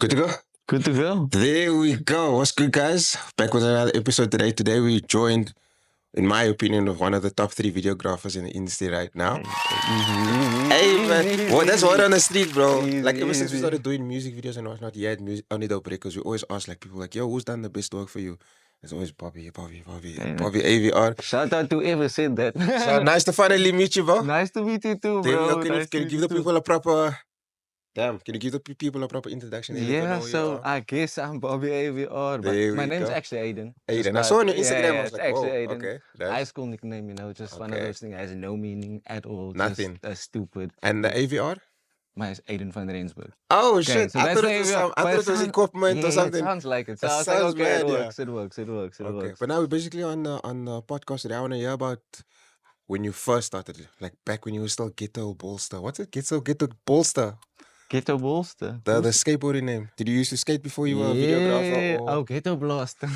Good to go. Good to go. There we go. What's good, guys? Back with another episode today. Today we joined, in my opinion, of one of the top 3 videographers in the industry right now. Hey, man. Well, that's word on the street, bro. Like, ever since we started doing music videos and whatnot, yeah, music, only the breakers, we always ask, like, people like, yo, who's done the best work for you? It's always Bobby AVR. Shout out to whoever said that. So nice to finally meet you, bro. Nice to meet you too, There we bro. go. Can you give the people a proper... Damn, can you give the people a proper introduction? They don't know Yeah, who you so are. I guess I'm Bobby AVR, but There my we name's go. actually Aiden. Aiden. Just I saw on your like- Instagram, I yeah, was it's like, actually whoa, Aiden. okay. High That's school nickname, just one of Okay. those things that has no meaning at all. Nothing. Just stupid. and the AVR? Mine is Aiden van Rensburg. Oh Okay, shit! so I that's thought it the was AVR, I but thought it was sounds- equipment yeah, or something. It sounds like it. So It I was like, sounds okay, mad, it yeah. works, it works. Okay, but now we're basically on the podcast today. I want to hear about when you first started, like back when you were still Ghetto Bolster. What's it? Ghetto Bolster. Ghetto Bolster. The skateboarding name. Did you used to skate before you were a videographer? Or... Oh, Ghetto Blaster.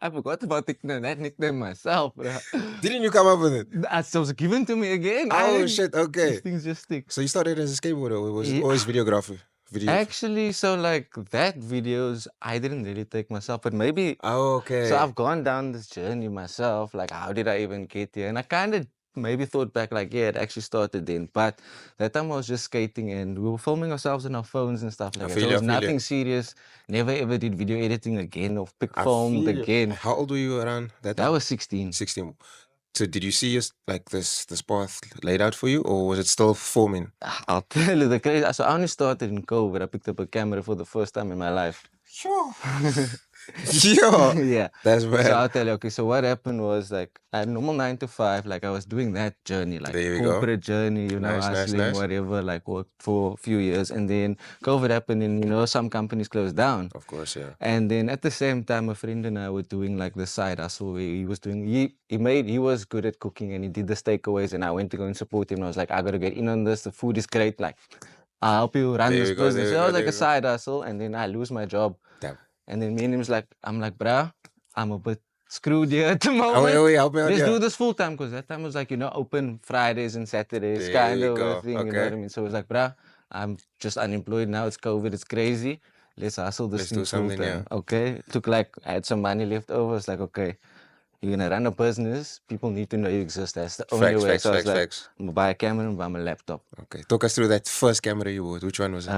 I forgot about that nickname myself, bro. Didn't you come up with it? That was given to me again. Oh shit! Okay. These things just stick. So you started as a skateboarder, or was it Yeah. always videographer? Actually, so like that videos, I didn't really take myself, but maybe. Oh, okay. So I've gone down this journey myself. Like, how did I even get here? And I kind of maybe thought back, like, yeah, it actually started then. But that time I was just skating and we were filming ourselves on our phones and stuff like that. So it was nothing serious. Never ever did video editing again or filmed again. How old were you around that time? That was 16. 16. So did you see this path laid out for you, or was it still forming? I'll tell you the crazy. So I only started in COVID. I picked up a camera for the first time in my life. Sure. Sure. Yeah. That's bad. So I'll tell you, okay, so what happened was like I had normal 9 to 5, like I was doing that journey, like There you go. corporate journey, you know, hustling, whatever, like worked for a few years. And then COVID happened and, you know, some companies closed down. Of course, yeah. And then at the same time, a friend and I were doing like the side hustle where he was doing, he was good at cooking and he did the takeaways and I went to go and support him. And I was like, I got to get in on this. The food is great. Like, I'll help you run this business. So I was like a side hustle and then I lose my job. Damn. And then me and him's like, I'm like, bruh, I'm a bit screwed here at the moment. Help me out. Let's do this full time because that time was like, you know, open Fridays and Saturdays, kind of a thing, you know what I mean? So it was like, bruh, I'm just unemployed now. It's COVID, it's crazy. Let's hustle this thing full time. Yeah. Okay. I had some money left over. It's like, okay, you're gonna run a business. People need to know you exist. That's the only way. So I was like, I'm gonna buy a camera and buy my laptop. Okay. Talk us through that first camera you bought. Which one was it?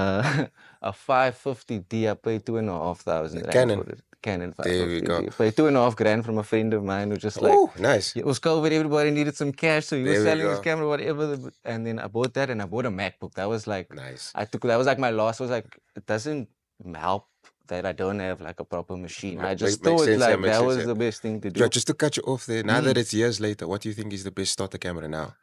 A 550D. I paid 2,500 Canon. for it. Canon 550D. There we go. I paid 2,500 grand from a friend of mine who just like. Oh, nice. It was COVID. Everybody needed some cash, so he was selling his camera, whatever. And then I bought that, and I bought a MacBook. That was like nice. That was like my loss. Was like it doesn't help that I don't have like a proper machine. I just thought like that was the best thing to do. Yeah, just to cut you off there. Now that it's years later, what do you think is the best starter camera now?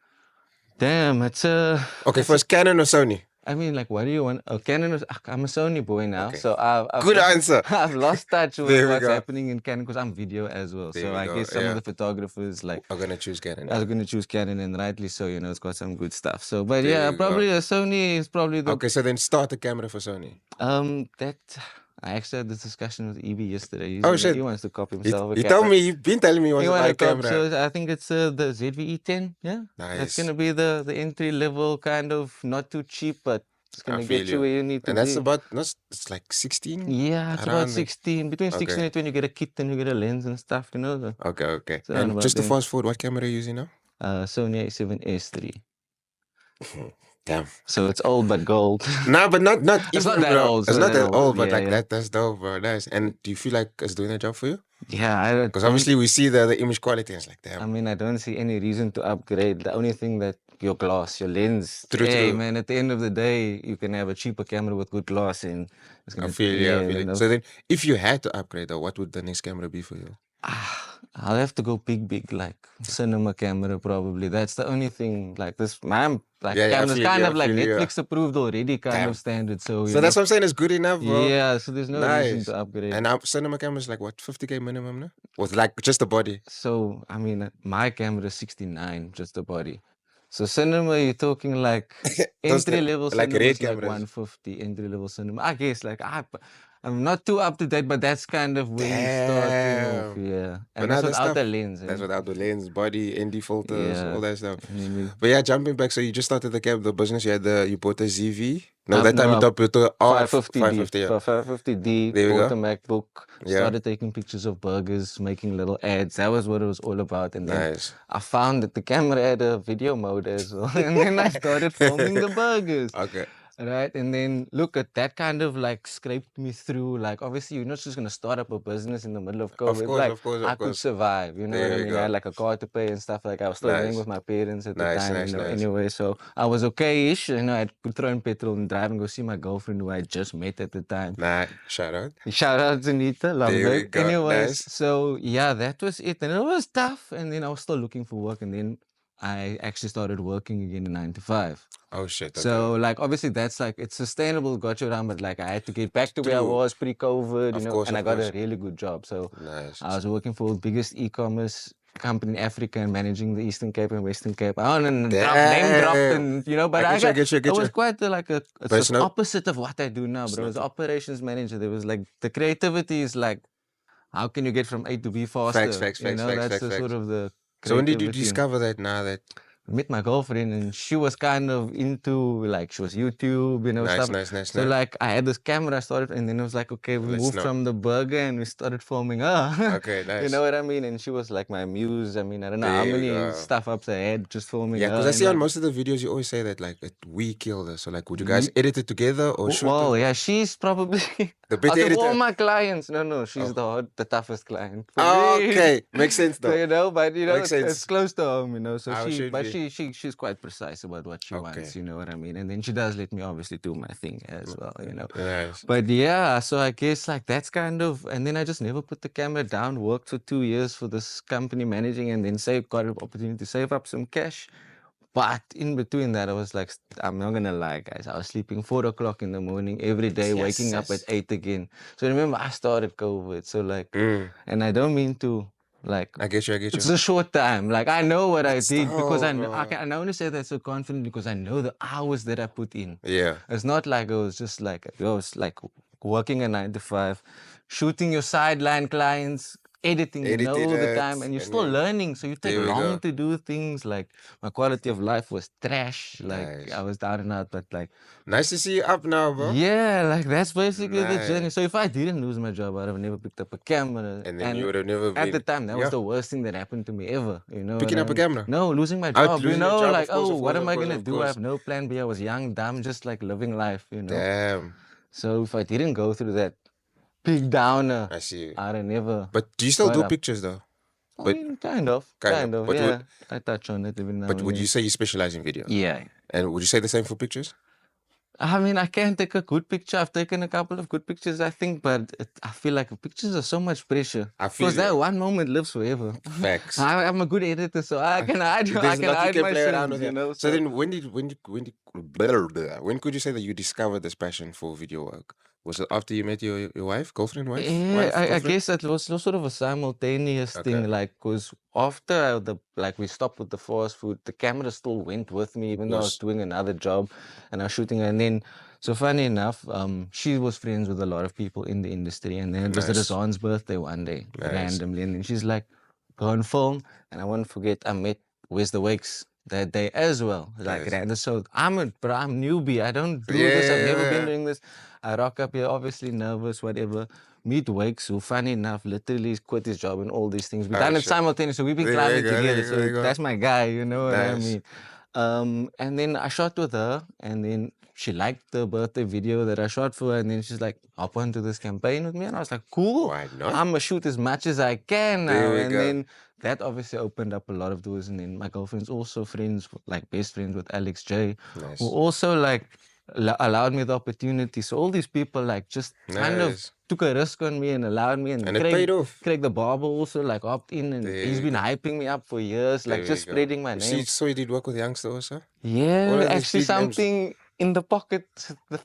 Damn, it's a. Okay, first Canon or Sony? I mean, like, what do you want? Oh, Canon. I'm a Sony boy now, Okay. so I've Good answer. I've lost touch with what's happening in Canon because I'm video as well. So I guess some of the photographers like are gonna choose Canon. I was gonna choose Canon, and rightly so. You know, it's got some good stuff. So, but yeah, probably a Sony is probably the. Okay, so then start the camera for Sony. I actually had this discussion with EB yesterday. Shit! He wants to copy himself. He told me, you've been telling me he wants to buy a camera. So I think it's the ZVE10. Yeah, nice. That's gonna be the entry level kind of, not too cheap, but it's gonna get you where you need to be. And that's about it's like 16. Yeah, it's about 16. Between 16 and 20, you get a kit and you get a lens and stuff. You know. Okay. So and just to fast forward, what camera are you using now? Sony A7S3. Damn. So it's old but gold. No, but not it's not that old. It's not that old, but that's dope, bro. Nice. And do you feel like it's doing a job for you? Yeah, because obviously we see the image quality and it's like, damn. I mean, I don't see any reason to upgrade. The only thing that your glass, your lens. True. Man, at the end of the day, you can have a cheaper camera with good glass and it's gonna I feel it. So then if you had to upgrade though, what would the next camera be for you? I'll have to go big, like cinema camera probably. That's the only thing. Like this, camera's kind of like Netflix approved already, kind of standard. So that's what I'm saying. It's good enough, bro. Yeah. So there's no reason to upgrade. And our cinema camera is like what, 50K minimum, no? With like just the body. So I mean, my camera is 69, just the body. So cinema, you're talking like entry level cinema, like 150 entry level cinema. I guess like I'm not too up to date, but that's kind of where you starting off, Damn. yeah. But And now that's that without stuff, the lens, that's eh? without the lens, body, ND filters, all Yeah. that stuff. And then we But yeah, jumping back, so you just started the business. You bought a ZV. No, that time no, you thought you the R 550D, 550. Yeah, 550D, there we bought go. a MacBook, Yeah, started taking pictures of burgers, making little ads. That was what it was all about. And then nice. I found that the camera had a video mode as well. And then I started filming the burgers. Okay. Right. And then look at that kind of like scraped me through. Like, obviously, you're not just going to start up a business in the middle of Of COVID. course, Like, of course, I of could course. survive. You know what There I we mean? I go. had like a car to pay and stuff. Like, I was still living Nice, with my parents at the nice, time, nice, nice. anyway. So I was okay ish. I could throw in petrol and drive and go see my girlfriend who I just met at the time. Nah, shout out. Shout out to Nita, love There we babe. go. Anyways, Nice. so yeah, that was it. And it was tough. And then I was still looking for work. And then I actually started working again in 9 to 5. Oh shit. Okay. So like obviously that's like it's sustainable, got you around, but like I had to get back to where I True. was pre-COVID, Of course, and I of got a course. really good job. So Nice. I was working for the biggest e-commerce company in Africa and managing the Eastern Cape and Western Cape. I don't name dropped Damn. and but I get you, it was quite it's But the it's not. opposite of what I do now, bro. As operations manager, there was like the creativity is like how can you get from A to B faster? Facts. That's the sort of the So when did you creativity. discover that now that Met my girlfriend and she was kind of into like she was YouTube, stuff. nice. So like I had this camera started and then it was like okay, we Let's moved know. from the burger and we started filming her. Okay, You nice. know what I mean? And she was like my muse. I mean, I don't know how There we many go. stuff ups I had just filming Yeah, her. because I and, see on like, most of the videos you always say that like we killed her. So like would you guys edit it together or shoot well, it? yeah, she's probably The out better of all editor. my clients. No, she's Oh. the toughest client for me. Okay. Makes sense So, though. but Makes it's sense. close to home, So How it should be. she's quite precise about what she Okay. wants, you know what I mean? And then she does let me obviously do my thing as well. Nice. But yeah, so I guess like that's kind of, and then I just never put the camera down, worked for 2 years for this company managing and then got an opportunity to save up some cash. But in between that, I was like, I'm not gonna lie, guys. I was sleeping 4 o'clock in the morning every day, waking up at 8 again. So remember, I started COVID. So like, and I don't mean to like. I get you. It's a short time. Like I know what I did because I bro. can only say that so confident because I know the hours that I put in. Yeah. It's not like it was just like it was like working a 9 to 5, shooting your sideline clients, editing, Edited the it, time, and you're and still then learning. So you take there we long go. to do things. Like my quality of life was trash. Like Nice. I was down and out, but like Nice to see you up now, bro. yeah, like that's basically the journey. Nice. So if I didn't lose my job, I'd have never picked up a camera. And then you would have never At the been time, that was the worst thing that happened to me ever. You know picking what up I a mean? camera. No, losing my Out job. losing your job, Like, of course, oh, of what course, am of I course, gonna of do? I course. have no plan B. I was young, dumb, just like living life. Damn. So if I didn't go through that big downer, I see. I'd have never But do you still got do up. pictures though? I But mean, kind of, But yeah. I touch on it every now but and would then. you say you specialize in video? Yeah. And would you say the same for pictures? I mean, I can take a good picture. I've taken a couple of good pictures, I think, but I feel like pictures are so much pressure. I feel Because that it. one moment lives forever. Facts. I'm a good editor, so I can hide, There's a lot you can my play around sins, with it. So then when could you say that you discovered this passion for video work? Was it after you met your wife, girlfriend, Yeah, I girlfriend? guess that was sort of a simultaneous thing, Okay. like, because after we stopped with the fast food, the camera still went with me, even though I was Yes. doing another job and I was shooting. And then, so funny enough, she was friends with a lot of people in the industry. And then it was Nice. Razan's birthday one day, Nice. randomly. And then she's like, go and film. And I won't forget, I met Where's the Wakes that day as well. Like, Nice. random. So I'm newbie. I don't do this. I've never been Yeah. doing this. I rock up here, obviously nervous, whatever. Meet Wakes, who funny enough, literally quit his job and all these things. We've Oh, done it shit. simultaneously. So we've been There climbing you go, together. there you So go. that's my guy, you know what I Nice. mean? And then I shot with her, and then she liked the birthday video that I shot for her, and then she's like, hop onto this campaign with me. And I was like, cool. Why not? I'm gonna shoot as much as I can now. There we And go. then that obviously opened up a lot of doors. And then my girlfriend's also friends, like best friends with Alex J, Nice. who also like allowed me the opportunity. So all these people like just kind of Nice. took a risk on me and allowed me. And And it paid off. Craig the barber also like opted in, and There he's we been go. hyping me up for years, There like we just go. spreading my name. So you did work with youngster also? All Yeah, of these actually big names. something in the pocket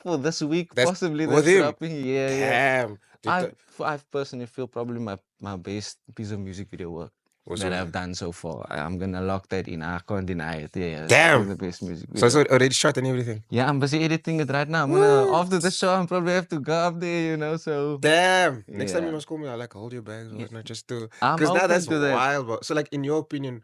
for this week, That's possibly with that's him? dropping. Yeah. Damn. I personally feel probably my best piece of music video work that I've done so far. I'm gonna lock that in. I can't deny it. Yeah, it's Damn. the best music So video. it's already shot and everything. Yeah, I'm busy editing it right now. I'm gonna after the show. I'm probably have to go up there. So damn. Next time you yeah. must call me. I like hold your bags or Yeah. whatnot, just to I'm because now open that's to that. wild. Bro. So like in your opinion,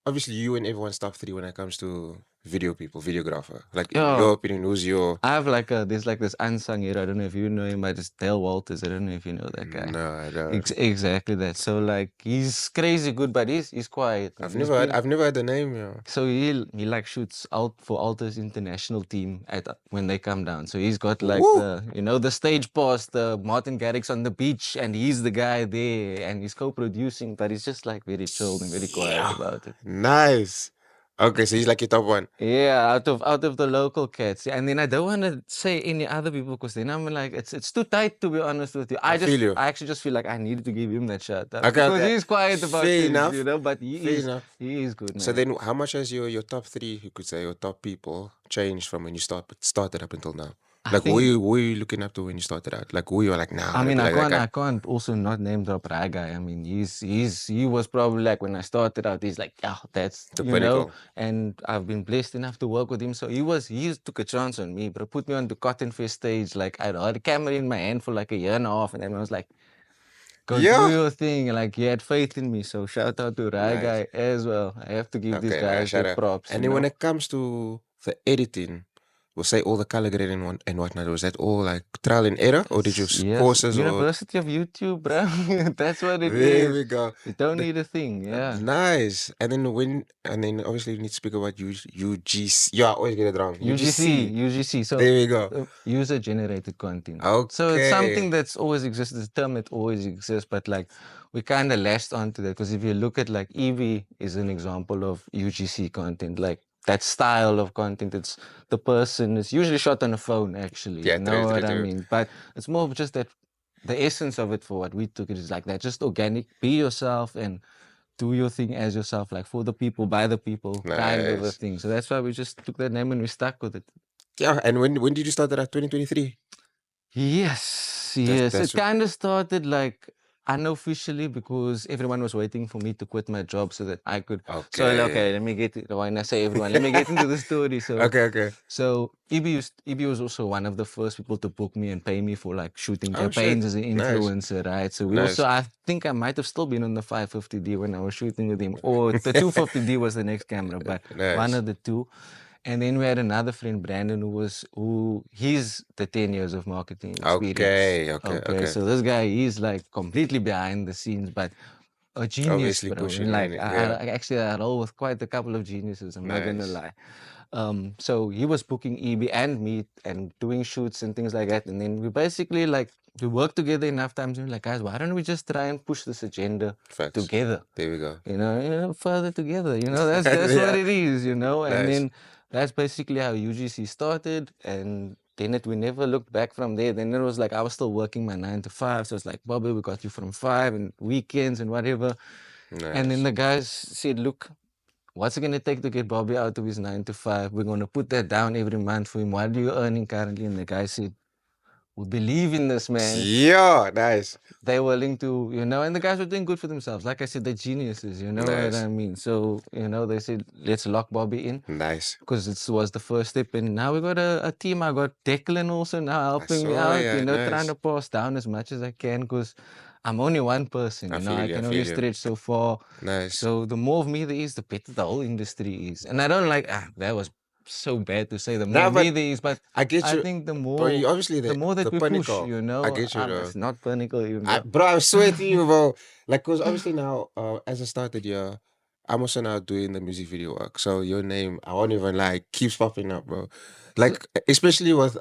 obviously you and everyone's top 3 when it comes to video people, videographer. Like in Yeah. your opinion, who's your? I have like there's like this unsung hero. I don't know if you know him, but it's Dale Walters. I don't know if you know that guy. No, I don't. Exactly that. So like he's crazy good, but he's quiet. I've He's never heard. been, I've never heard the name. Yeah. so he like shoots out for Alta's international team at when they come down. So he's got like Woo! the stage pass, the Martin Garrix on the beach, and he's the guy there, and he's co-producing, but he's just like very chilled and very quiet about it. Nice. Okay, so he's like your top one. Yeah, out of the local cats. And then I don't want to say any other people because then I'm like it's too tight, to be honest with you. I feel you. I actually just feel like I needed to give him that shout out Okay, because okay. he's quiet about Fair things, enough. but Fair he is good, man. So then, how much has your top 3, you could say, your top people changed from when you started up until now? Like, who were you looking up to when you started out? Like, who you were like, nah. I mean, like I can't also not name drop Rai guy. I mean, he was probably like when I started out, he's like, yeah, that's the pinnacle. And I've been blessed enough to work with him. So he took a chance on me, but put me on the Cotton Fest stage. Like I had a camera in my hand for like a year and a half, and everyone was like, go do your thing. Like he had faith in me. So shout out to Rai guy as well. I have to give these guys their props. And then when it comes to the editing, we'll say all the color grading and whatnot, was that all like trial and error, or did you courses? University of YouTube, bro. That's what it is. There we go. You don't need a thing, yeah. Nice. And then obviously we need to speak about UGC. Yeah, I always get it wrong. UGC. So there we go. User generated content. Okay. So it's something that's always existed. It's a term that always exists, but like we kind of latched onto that because if you look at like EV is an example of UGC content, like that style of content. It's the person is usually shot on a phone, actually. Yeah, you know what I mean? But it's more of just that the essence of it for what we took it is like that. Just organic, be yourself and do your thing as yourself, like for the people, by the people, kind of a thing. So that's why we just took that name and we stuck with it. Yeah, and when did you start that at 2023? Yes. It kind of started like unofficially because everyone was waiting for me to quit my job so that I could. Okay. So let me get it. When I say everyone, let me get into the story. So okay. So EB was also one of the first people to book me and pay me for like shooting campaigns as an influencer, right? So we also, I think I might have still been on the 550D when I was shooting with him, or the 250D was the next camera, but one of the two. And then we had another friend, Brandon, he's the 10 years of marketing experience. Okay. So this guy, he's like completely behind the scenes, but a genius, obviously bro. pushing Like I roll with quite a couple of geniuses. I'm not gonna lie. So he was booking EB and me and doing shoots and things like that. And then we basically like we worked together enough times. And we're like, guys, why don't we just try and push this agenda together? There we go. Further together. That's what it is. And then that's basically how UGC started. And then we never looked back from there. Then it was like I was still working my 9 to 5. So it's like, Bobby, we got you from 5 and weekends and whatever. And then the guys said, look, what's it going to take to get Bobby out of his 9 to 5? We're going to put that down every month for him. What are you earning currently? And the guy said, we believe in this, man. Yeah, nice. They're willing to, and the guys were doing good for themselves. Like I said, they're geniuses, what I mean? So, they said, let's lock Bobby in. Nice. Because this was the first step. And now we got a team. I got Declan also now helping me out, trying to pass down as much as I can because I'm only one person, I can only stretch so far. Nice. So the more of me there is, the better the whole industry is. And I don't like, that was so bad to say the more me there is, but I think the more, obviously the more that we pinnacle. push, I get you, it's not pinnacle, bro, I swear to you, bro. Like, because obviously now, as I started here, I'm also now doing the music video work. So your name, I won't even lie, keeps popping up, bro. Like, especially with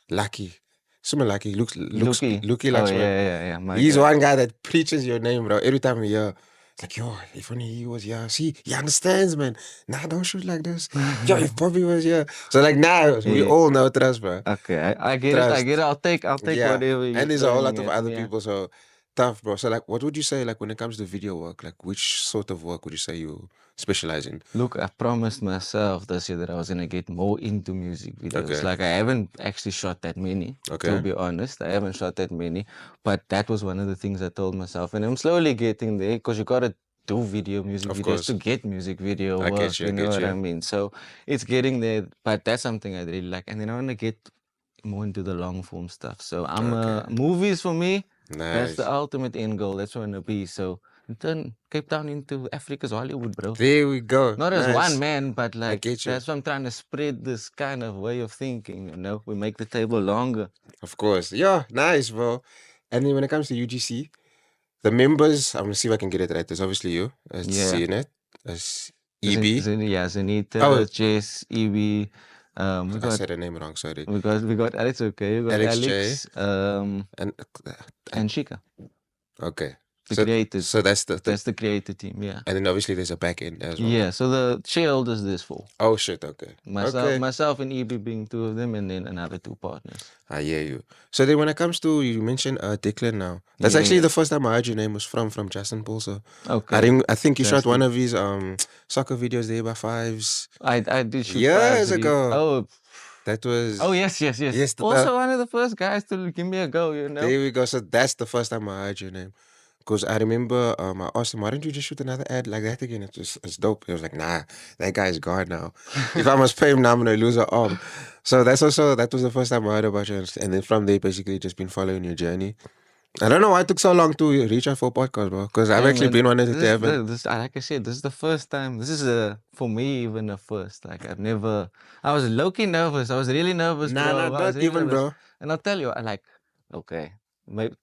Lucky. Someone Lucky, Lucky likes, yeah. He's one guy that preaches your name, bro. Every time we hear, it's like, yo, if only he was here. See, he understands, man. Nah, don't shoot like this. Yo, if Bobby was here. So like now, we all know trust, bro. Okay, I get it. I'll take whatever you and there's a whole lot of other people, so tough, bro. So like, what would you say, like, when it comes to video work, like, which sort of work would you say you specialize in? Look, I promised myself this year that I was going to get more into music videos. Like, I haven't actually shot that many, to be honest. I haven't shot that many, but that was one of the things I told myself, and I'm slowly getting there because you got to do music videos, to get music video I work. get you, I You know get what you. I mean? So it's getting there, but that's something I really like. And then I want to get more into the long form stuff. So I'm movies for me. That's the Nice. ultimate end goal. That's what I want to be. So turn Cape Town into Africa's Hollywood, bro. There we go. Not as one Nice. man, but I like get you. that's what I'm trying to spread this kind of way of thinking. You know, we make the table longer. Of course. Yeah, nice, bro. And then when it comes to UGC, the members, I'm gonna see if I can get it right. There's obviously you, as Yeah. seeing it, as EB. Zenita, Oh, Jess, Evie. We I got said her name wrong. Sorry. we got Alex. Okay, we got Alex J. Alex. And And Shika, okay. the So creators. so that's That's the creator team. Yeah. and then obviously there's a back end as well. Yeah. So the shareholders this for Oh shit. Okay. Okay. myself and EB being two of them, and then another two partners. I hear you. So then when it comes to you mentioned Declan now. That's actually the first time I heard your name was from Justin Paul. So Okay. I think you shot Justin. one of his soccer videos there by fives. I did shoot years fives. ago. Oh. That was Oh yes. Also one of the first guys to give me a go. You know. there we go. So that's the first time I heard your name. Because I remember I asked him, why don't you just shoot another ad like that again? It's dope. He was like, nah, that guy's gone now. If I must pay him now, I'm gonna lose an arm. So that was the first time I heard about you. And then from there basically just been following your journey. I don't know why it took so long to reach out for a podcast, bro. Because I've actually been wanting to have it. Like I said, this is the first time. This is for me even a first. Like I was low-key nervous. I was really nervous, bro. Nah, not even, bro. And I'll tell you, okay,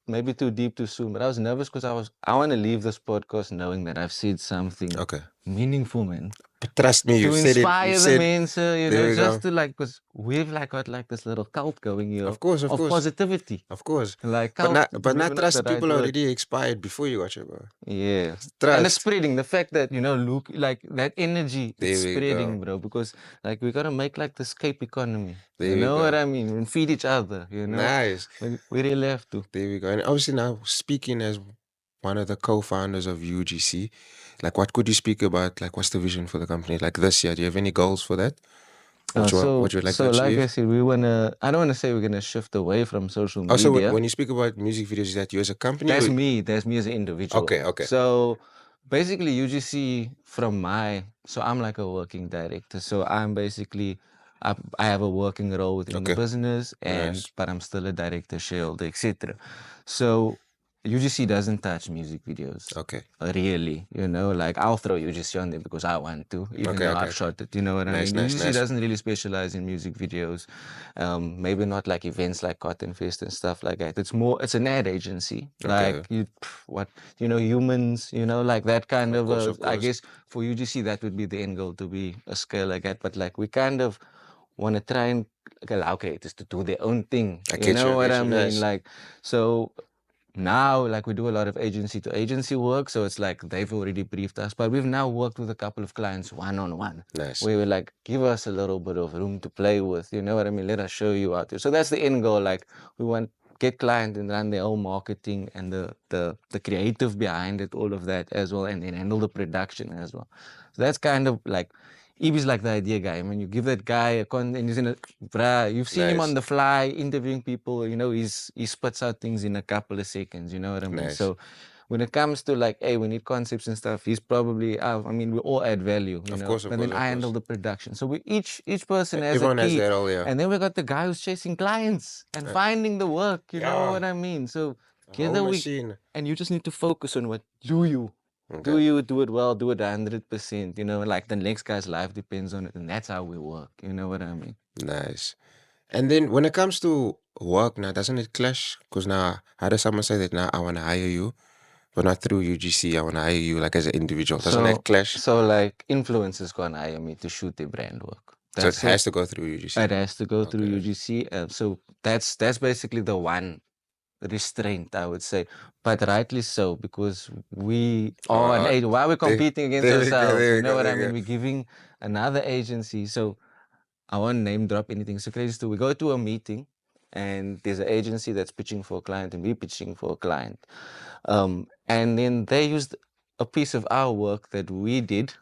maybe too deep too soon, but I was nervous because I want to leave this podcast knowing that I've said something meaningful, man. But trust me, to inspire the mensen, you know, just to because we've got this little cult going here. Of course. Positivity. Of course. Like cult, but not trust people already expired before you got it, bro. Yeah. Trust. And it's spreading. The fact that, look, like that energy is spreading, bro. Because we gotta make the escape economy. You know what I mean? And feed each other, you know? Nice. We really have to. There we go. And obviously now speaking as one of the co-founders of UGC, what could you speak about? What's the vision for the company? This year, do you have any goals for that? What you would like to achieve? Like I said, I don't want to say we're going to shift away from social media. Also, when you speak about music videos, is that you as a company? That's me as an individual. Okay. So basically UGC so I'm like a working director. So I'm basically, I have a working role within the business, but I'm still a director, shareholder, etc. So UGC doesn't touch music videos. Okay. Really, I'll throw UGC on there because I want to, even though I've shot it. You know what I mean? UGC doesn't really specialize in music videos. Maybe not events like Cotton Fest and stuff like that. It's an ad agency. Humans, that kind of I guess for UGC that would be the end goal, to be a scale like that. But we kind of want to try and allow creators to do their own thing. You know what I mean? So now we do a lot of agency to agency work, so it's they've already briefed us, but we've now worked with a couple of clients one-on-one. Nice. We were give us a little bit of room to play with, you know what I mean? Let us show you out there. So that's the end goal. We want get clients and run their own marketing and the creative behind it, all of that as well, and then handle the production as well. So that's kind of EB's the idea guy. I mean, you give that guy a content, you've seen him on the fly interviewing people, he spits out things in a couple of seconds, you know what I mean? So when it comes to hey, we need concepts and stuff, he's probably, we all add value, you know. But then I handle the production. So each person has a key. Has that all, and then we got the guy who's chasing clients and finding the work, you know what I mean? So together and you just need to focus on what do you. Do you do it well, do it 100%, the next guy's life depends on it, and that's how we work, you know what I mean? Nice. And then when it comes to work now, doesn't it clash? Because now, how does someone say that now I want to hire you, but not through UGC, I want to hire you as an individual? Doesn't that clash? So influencers gonna hire me to shoot their brand work. So it has to go through UGC? It has to go through UGC. So that's basically the one restraint, I would say, but rightly so, because we are an age. Why we're competing against ourselves? You know what I mean? We're giving another agency. So I won't name drop anything. So crazy. We go to a meeting, and there's an agency that's pitching for a client, and we're pitching for a client. And then they used a piece of our work that we did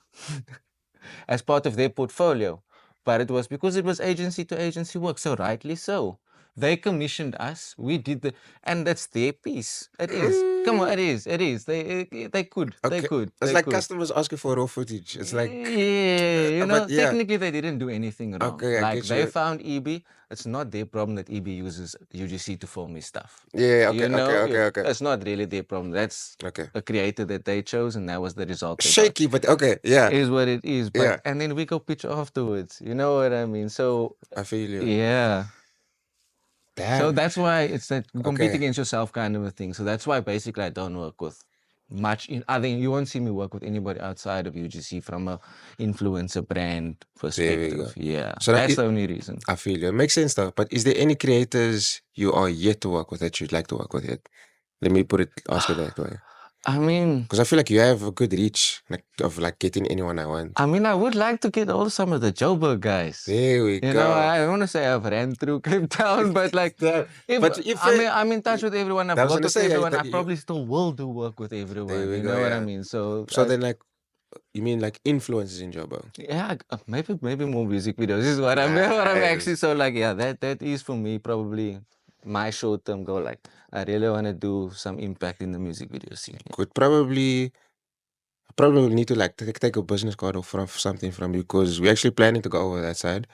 as part of their portfolio, but it was because it was agency to agency work. So rightly so. They commissioned us. We did and that's their piece. It is. Come on, it is. It is. They could. Okay. They could. It's They like could. customers asking for raw footage. It's like, Yeah, but yeah. technically they didn't do anything wrong. Okay, I Like get they you. found EB. It's not their problem that EB uses UGC to film his stuff. Yeah, okay, You know, okay. it's not really their problem. That's Okay. a creator that they chose, and that was the result. Shaky, but okay, yeah. Is what it is. But Yeah. and then we go pitch afterwards. You know what I mean? So I feel you. yeah. Damn. So that's why it's that you compete Okay. against yourself kind of a thing. So that's why basically I don't work with much. I think you won't see me work with anybody outside of UGC from a influencer brand perspective. Yeah, So that's the only reason. I feel you. It makes sense though. But is there any creators you are yet to work with that you'd like to work with yet? Let me ask it that way. I mean, because I feel like you have a good reach of like getting anyone I want. I mean, I would like to get all some of the Joburg guys. There we go. You know, I don't want to say I've ran through Cape Town, but like, I'm in touch with everyone. I've worked with everyone. I probably still will do work with everyone. There we You go, know what I yeah. mean? So then like, you mean like influences in Joburg? yeah, maybe more music videos. This is what I'm actually. So like, yeah, that is for me probably my short term goal. Like, I really want to do some impact in the music video scene. Could probably need to like take a business card or from something from you, because we're actually planning to go over that side.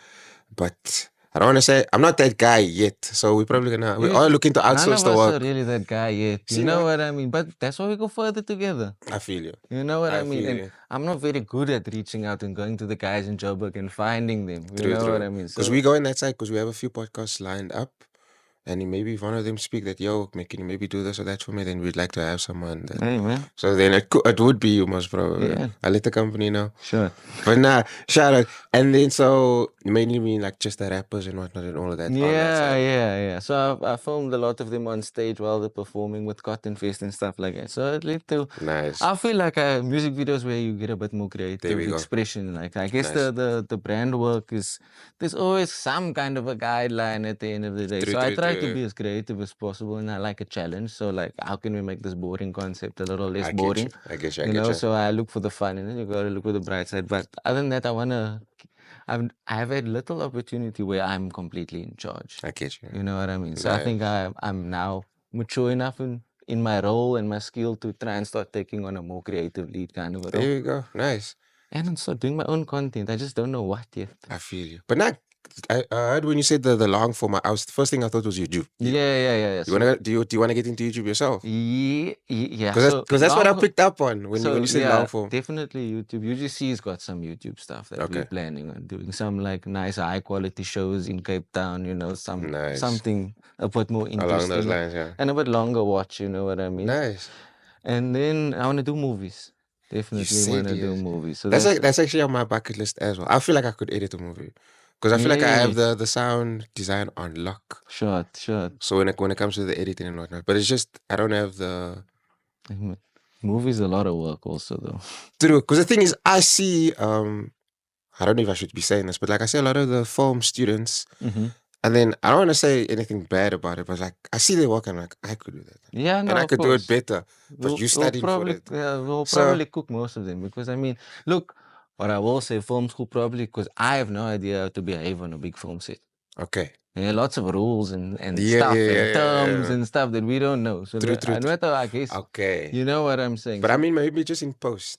But I don't want to say I'm not that guy yet, so we're probably we are looking to outsource the None of us work. are really that guy yet. You know what I mean? But that's why we go further together. I feel you. You know what I mean? feel And you. I'm not very good at reaching out and going to the guys in Joburg and finding them. You know what I mean? Because we go in that side because we have a few podcasts lined up. And maybe if one of them speak that, yo, can you maybe do this or that for me? Then we'd like to have someone. Hey, man. So then it would be you most probably. Yeah. I let the company know. Sure. But nah, shout out. And then so you mainly mean like just the rappers and whatnot and all of that. Yeah. So I filmed a lot of them on stage while they're performing with Cotton Fest and stuff like that. So it led to Nice. I feel like music videos where you get a bit more creative expression. Like I guess the brand work is there's always some kind of a guideline at the end of the day. So I try to be as creative as possible, and I like a challenge. So like, how can we make this boring concept a little less boring? I get you. You know, so I look for the fun, and then you gotta look for the bright side. But other than that, I've had little opportunity where I'm completely in charge. I get you. You know what I mean? So I think I'm now mature enough in my role and my skill to try and start taking on a more creative lead kind of a role. There you go. Nice. And start doing my own content. I just don't know what yet. I feel you. But not. I heard when you said the long form. The first thing I thought was YouTube. Yeah. Do you wanna get into YouTube yourself? Yeah. Because that's what I picked up on when you said long form. Definitely YouTube. UGC's got some YouTube stuff that we're planning on doing. Some like nice high quality shows in Cape Town. You know, something a bit more interesting along those lines, yeah, and a bit longer watch. You know what I mean? Nice. And then I want to do movies. Definitely want to do movies. So that's actually on my bucket list as well. I feel like I could edit a movie. Because I feel like I have the sound design on lock. Sure. So when it comes to the editing and whatnot. But it's just, I don't have the... Movie's a lot of work also though. True. Because the thing is, I see... I don't know if I should be saying this, but like I see a lot of the film students... And then I don't want to say anything bad about it, but like I see their work and like I could do that. Yeah, no, and I could do it course. better. But you studied for it. We'll probably cook most of them because I mean, look, what I will say, film school probably because I have no idea how to behave on a big film set. Okay. There are lots of rules and stuff and terms and stuff that we don't know. So true. I guess. Okay. You know what I'm saying? But I mean, maybe just in post.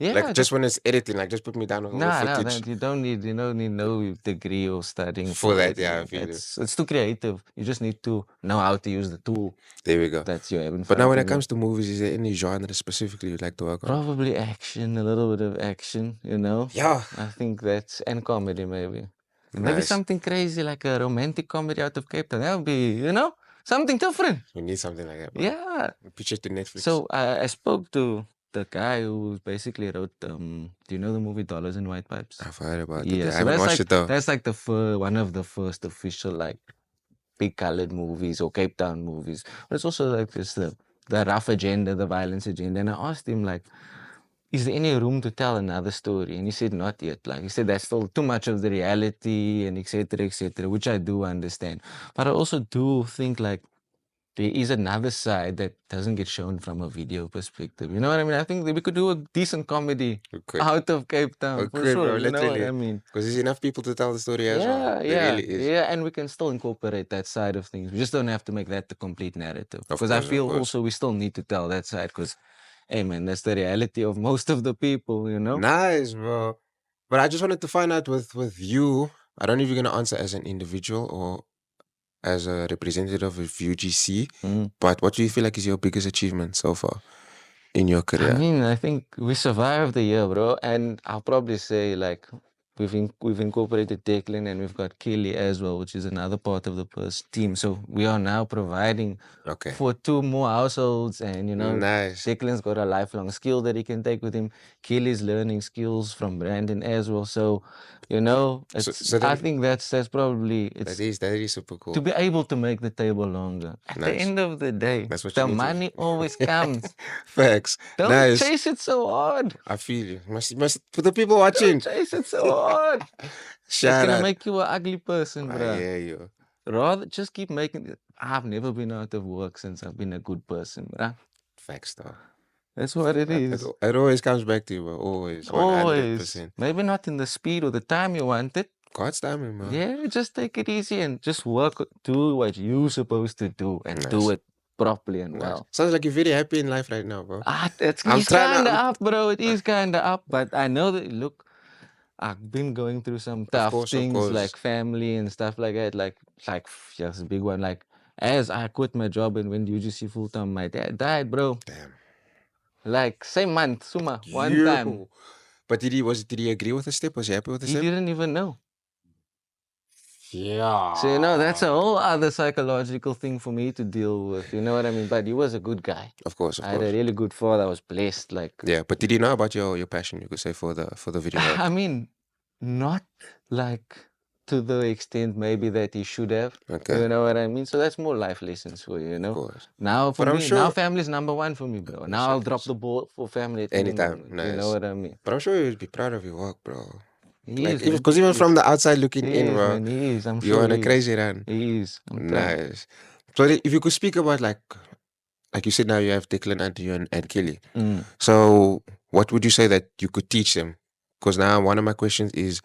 Yeah, like just when it's editing, like just put me down on footage. No, you don't need no degree or studying for that. Yeah, I feel it's too creative. You just need to know how to use the tool. There we go. That's your But now when it comes to movies, is there any genre specifically you'd like to work on? Probably action, a little bit of action, you know? Yeah. I think that's, and comedy maybe. Maybe something crazy like a romantic comedy out of Cape Town. That would be, you know, something different. We need something like that. Yeah. Pitch it to Netflix. So I spoke to the guy who basically wrote, do you know the movie Dollars and White Pipes? I've heard about it. Yeah, I haven't watched it though. That's like one of the first official like big colored movies or Cape Town movies. But it's also like this the rough agenda, the violence agenda. And I asked him like, is there any room to tell another story? And he said, not yet. Like he said, that's still too much of the reality and etc., which I do understand. But I also do think like there is another side that doesn't get shown from a video perspective. You know what I mean? I think that we could do a decent comedy out of Cape Town for sure. Bro, you know what literally. I mean? Because there's enough people to tell the story as well. Yeah, There yeah, really is. yeah, and we can still incorporate that side of things. We just don't have to make that the complete narrative. Of Because I course, of feel course. also we still need to tell that side. Because, hey man, that's the reality of most of the people. You know. Nice, bro. But I just wanted to find out with you. I don't know if you're gonna answer as an individual or as a representative of UGC. But what do you feel like is your biggest achievement so far in your I career? mean, I think we survived the year, bro. And I'll probably say like we've incorporated Declan and we've got Kelly as well, which is another part of the first team. So we are now providing Okay. for 2 more households, and you know, Nice. Declan's got a lifelong skill that he can take with him. Kelly's learning skills from Brandon as well. So, you know, it's I think that's probably it's that is super cool. to be able to make the table longer. At the end of the day, That's what the you need to- money always comes. Facts. Don't Nice. chase it so hard. I feel you. Must for the people watching. Don't chase it so hard. It's gonna make you an ugly person, I bruh. hear you. Rather just keep making it. I've never been out of work since I've been a good person, bruh. Facts though. That's what it is. It always comes back to you, bro. Always. 100%. Always. Maybe not in the speed or the time you want it. God's timing, man. Yeah, just take it easy and just work, do what you're supposed to do and do it properly and well. Sounds like you're very happy in life right now, bro. It's kind of up, bro. It is kind of up, but I know that, look, I've been going through some tough things like family and stuff like that. Like just a big one. Like as I quit my job and went UGC full time, my dad died, bro. Damn. Like same month, Suma, one time. But did he agree with the step? Was he happy with the step? He didn't even know. Yeah. So, you know, that's a whole other psychological thing for me to deal with. You know what I mean? But he was a good guy. Of course, I had a really good father. I was blessed. Like, yeah, but did he know about your passion, you could say, for the video work? I mean, not like to the extent maybe that he should have. Okay. You know what I mean? So that's more life lessons for you, you know? Of course. Now for But I'm me, sure- now family's number one for me, bro. Now I'll drop the ball for family at any Anytime. moment. Nice. You know what I mean? But I'm sure you'd be proud of your work, bro. He is, Because even from the outside looking he in, is, bro, man, he is. I'm you're sure on a he is. crazy run. He is. I'm proud. Nice. So if you could speak about like you said, now you have Declan and you and Kelly. So what would you say that you could teach them? Because now one of my questions is,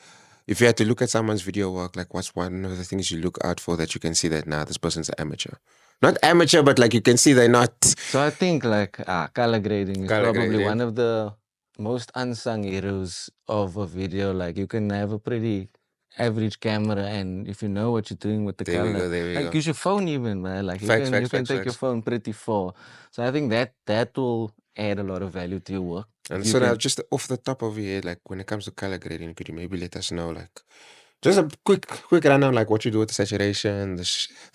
if you had to look at someone's video work, like what's one of the things you look out for that you can see that now this person's an amateur? Not amateur, but like you can see they're not. So I think like color grading is probably one of the most unsung heroes of a video. Like you can have a pretty average camera, and if you know what you're doing with the color, like use your phone even, man. Like you can take your phone pretty far. So I think that will add a lot of value to your work. And so now, just off the top of your head, like when it comes to color grading, could you maybe let us know, like, just a quick rundown, like what you do with the saturation,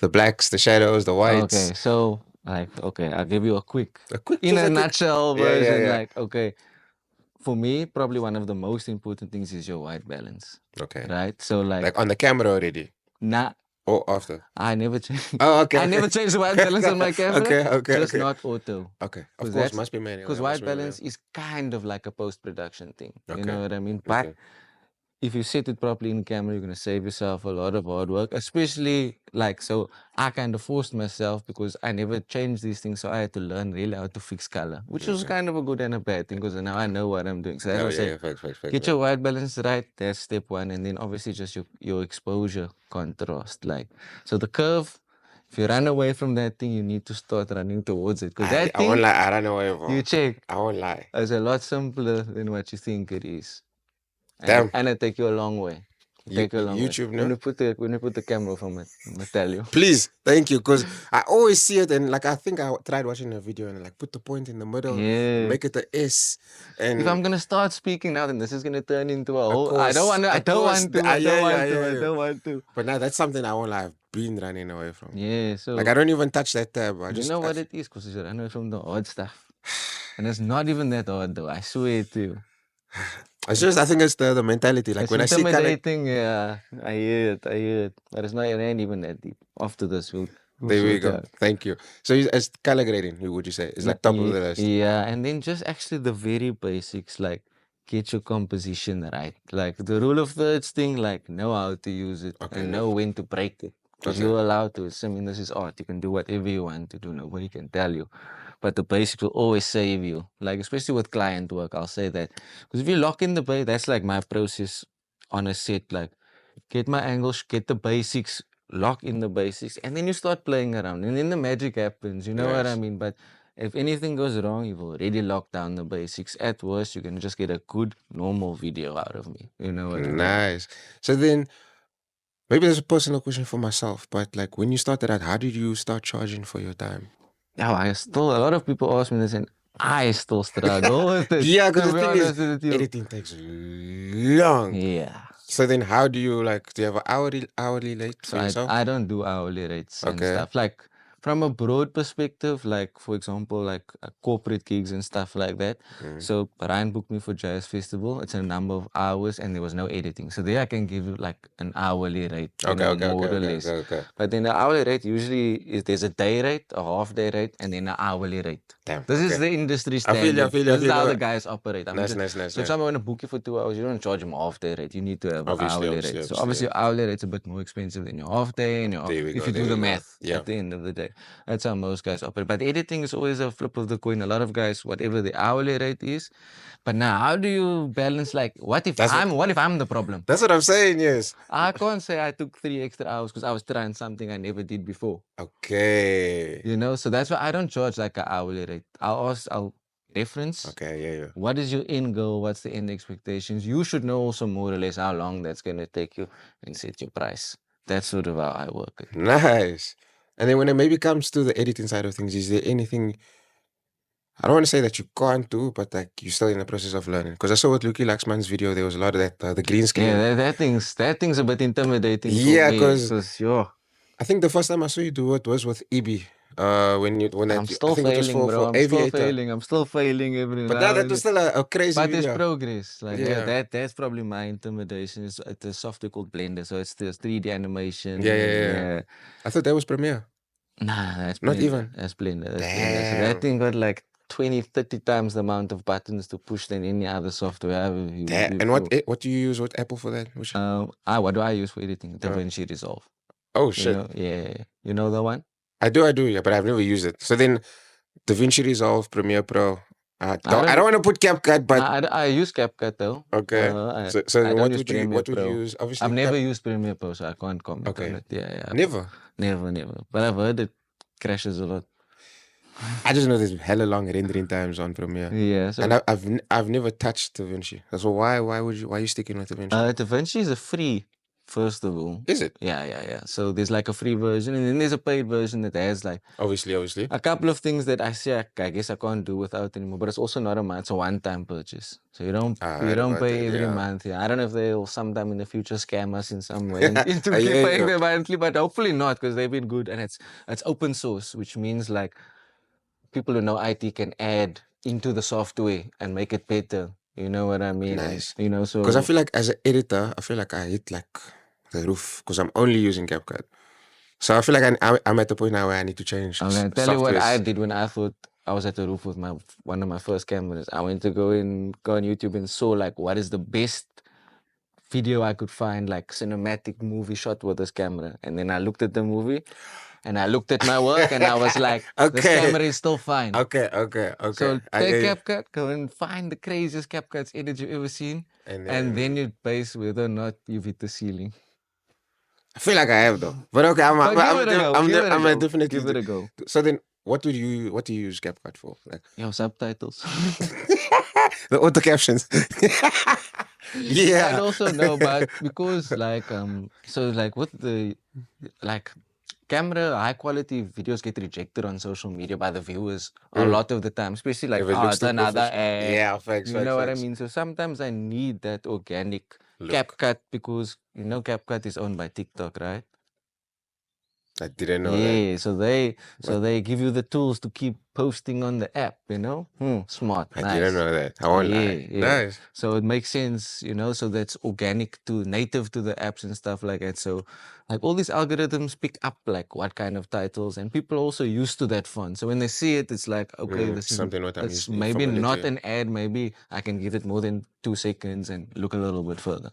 the blacks, the shadows, the whites. Okay, so like, I'll give you a quick in a nutshell version. Like, okay, for me, probably one of the most important things is your white balance. Okay. Right? So like on the camera already? Nah. Or after? I never changed. Oh, okay. I never changed the white balance on my camera. Okay. Just not auto. Okay. Of course, must be manual. Because white balance is kind of like a post-production thing. You know what I mean? But if you set it properly in camera, you're going to save yourself a lot of hard work, especially like, so I kind of forced myself because I never changed these things. So I had to learn really how to fix color, which was kind of a good and a bad thing because now I know what I'm doing. So as I say, get your white balance right. That's step one. And then obviously just your exposure contrast. Like, so the curve, if you run away from that thing, you need to start running towards it. Because that thing, I won't lie, I run away from. You check. I won't lie. It's a lot simpler than what you think it is. Damn. And it take you a long way. YouTube, no? When you put the camera from it, I'm gonna tell you. Please, thank you, because I always see it, and like I think I tried watching a video and like put the point in the middle, make it a S. And if I'm gonna start speaking now, then this is gonna turn into a whole. I don't want to. But now that's something I won't lie, I've been running away from. Yeah, so like I don't even touch that tab. You know what it is? Because you run away from the hard stuff, and it's not even that hard though. I swear to you. I think it's the mentality. Like it's when I see intimidating, yeah, I hear it. But it's not, it ain't even that deep. After this, there we go. Thank you. So as color grading, would you say? It's like top of the list. Yeah, and then just actually the very basics, like get your composition right. Like the rule of thirds thing, like know how to use it and know when to break it. because you're allowed to. I mean, this is art. You can do whatever you want to do. Nobody can tell you. But the basics will always save you. Like, especially with client work, I'll say that. Because if you lock in the base, that's like my process on a set. Like, get my angles, get the basics, lock in the basics, and then you start playing around. And then the magic happens. You know what I mean? But if anything goes wrong, you've already locked down the basics. At worst, you can just get a good, normal video out of me. You know what I mean? Nice. So then, maybe there's a personal question for myself, but like when you started out, how did you start charging for your time? Yeah, a lot of people ask me this, and I still struggle with it. Yeah, because to the be thing honest is, with you. editing takes long. Yeah. So then, how do you like? Do you have an hourly rate for So yourself? I don't do hourly rates and Okay. stuff. Like from a broad perspective, like for example, like corporate gigs and stuff like that. So Ryan booked me for Jazz Festival. It's a number of hours and there was no editing. So there I can give you like an hourly rate, you know, more or less. Okay. But then the hourly rate usually is there's a day rate, a half day rate, and then an hourly rate. Damn. This is the industry I feel standard. you. This is how the guys operate. Nice. So if someone want to book you for 2 hours, you don't charge them half day rate. You need to have an hourly rate. So obviously your hourly rate's a bit more expensive than your half day and your if you do the math at the end of the day. That's how most guys operate. But editing is always a flip of the coin. A lot of guys, whatever the hourly rate is. But now how do you balance like what if I'm the problem? That's what I'm saying, yes. I can't say I took 3 extra hours because I was trying something I never did before. Okay. You know, so that's why I don't charge like an hourly rate. I'll reference. Okay, yeah. What is your end goal? What's the end expectations? You should know also more or less how long that's going to take you and set your price. That's sort of how I work it. Nice. And then when it maybe comes to the editing side of things, is there anything, I don't want to say that you can't do, but like you're still in the process of learning? Because I saw with Lucky Laxman's video, there was a lot of that, the green screen. Yeah, that thing's a bit intimidating Yeah, for me. because I think the first time I saw you do it was with EB. I'm still failing, bro. I'm still failing every But now that was still a crazy But video. there's progress. Like Yeah. that's probably my intimidation. It's a software called Blender, so it's this 3D animation. Yeah. I thought that was Premiere. Nah, that's Not Blender. even. That's Blender. So that thing got like 20, 30 times the amount of buttons to push than any other software I've used. And what do you use with Apple for that? What do I use for editing? DaVinci Resolve. Oh shit. You know the one? I do, yeah, but I've never used it. So then DaVinci Resolve, Premiere Pro. I don't want to put CapCut, but I use CapCut though. okay. So I what don't would you use? Obviously, I've never used Premiere Pro, so I can't comment on it. Yeah. Never. But I've heard it crashes a lot. I just know there's hella long rendering times on Premiere. Yeah. So and I've never touched DaVinci. So why are you sticking with DaVinci? DaVinci is a free. First of all. Is it? Yeah. So there's like a free version and then there's a paid version that has like obviously a couple of things that I say I guess I can't do without anymore. But it's also not it's a one-time purchase. So you don't pay every month. Yeah. I don't know if they'll sometime in the future scam us in some way into paying them monthly, but hopefully not because they've been good and it's open source, which means like people who know IT can add into the software and make it better. You know what I mean? Nice. And, so because I feel like as an editor, I feel like I hit like the roof because I'm only using CapCut. So I feel like I'm at the point now where I need to change. I'm gonna tell you what I did when I thought I was at the roof with one of my first cameras. I went to go on YouTube and saw like what is the best video I could find, like cinematic movie shot with this camera. And then I looked at the movie and I looked at my work and I was like, this camera is still fine. Okay. So take CapCut, go and find the craziest CapCut edit you've ever seen. And then you base whether or not you've hit the ceiling. I feel like I have though. But okay, I'm definitely give it a go. So then what do you use CapCut for? Like subtitles. The auto captions. Yeah. And also no, but because like so like with the like camera high quality videos get rejected on social media by the viewers a lot of the time, especially like it's another ad. Yeah, facts. You know what I mean? So sometimes I need that organic CapCut because you know CapCut is owned by TikTok, right? I didn't know that. Yeah, so they give you the tools to keep posting on the app, you know? Smart. I didn't know that. I won't lie. Nice. So it makes sense, you know, so that's organic native to the apps and stuff like that. So like all these algorithms pick up like what kind of titles and people are also used to that font. So when they see it, it's like, okay, this is something what I'm used to. Maybe not an ad, maybe I can give it more than 2 seconds and look a little bit further.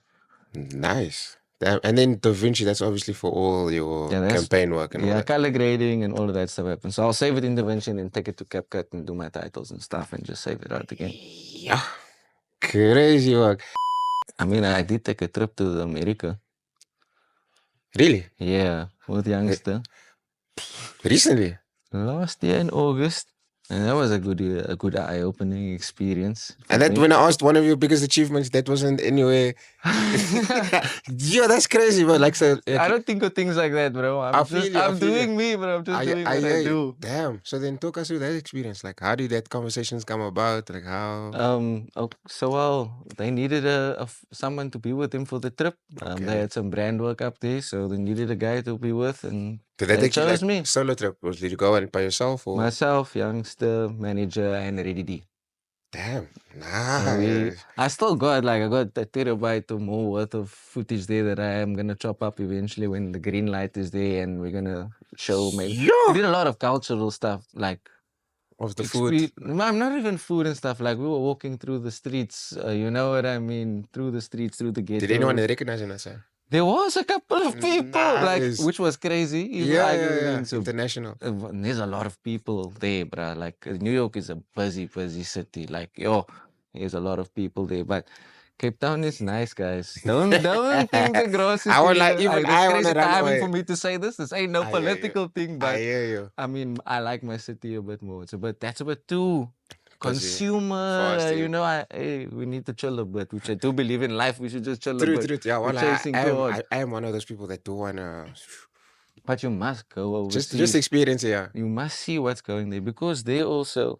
Nice. Damn. And then Da Vinci, that's obviously for all your campaign work and all that. Color grading and all of that stuff happens. So I'll save it in Da Vinci and then take it to CapCut and do my titles and stuff and just save it out again. Yeah. Crazy work. I mean, I did take a trip to America. Really? Yeah, with youngster. Recently? Last year in August. And that was a good eye-opening experience. And that when I asked one of your biggest achievements, that wasn't anywhere. Yeah, that's crazy, bro. Like, so I don't think of things like that, bro. I'm doing me, but I'm just doing what I do. Damn. So then talk us through that experience. Like, how did that conversations come about? Like, how? They needed someone to be with him for the trip. They had some brand work up there, so they needed a guy to be with, and they chose me. Solo trip? Did you go out by yourself or? Myself, youngster, manager, and Ready D. Damn, nice. I still got I got a terabyte or more worth of footage there that I am gonna chop up eventually when the green light is there, and we're gonna show maybe. Yeah. We did a lot of cultural stuff, like of the food. I'm not even food and stuff. Like we were walking through the streets, you know what I mean? Through the streets, through the ghetto. Did anyone recognize you? There was a couple of people, which was crazy. Yeah. International. There's a lot of people there, bruh. Like New York is a busy city. Like there's a lot of people there. But Cape Town is nice, guys. Don't think the grass is I would like even I want to run timing away. for me to say this. This ain't no political thing, but I hear you. I mean, I like my city a bit more. That's a bit too consumer, we need to chill a bit, which I do believe in life. We should just chill a bit. True. Yeah, well, I am one of those people that do wanna. But you must go overseas. Just experience it, yeah. You must see what's going there because they also,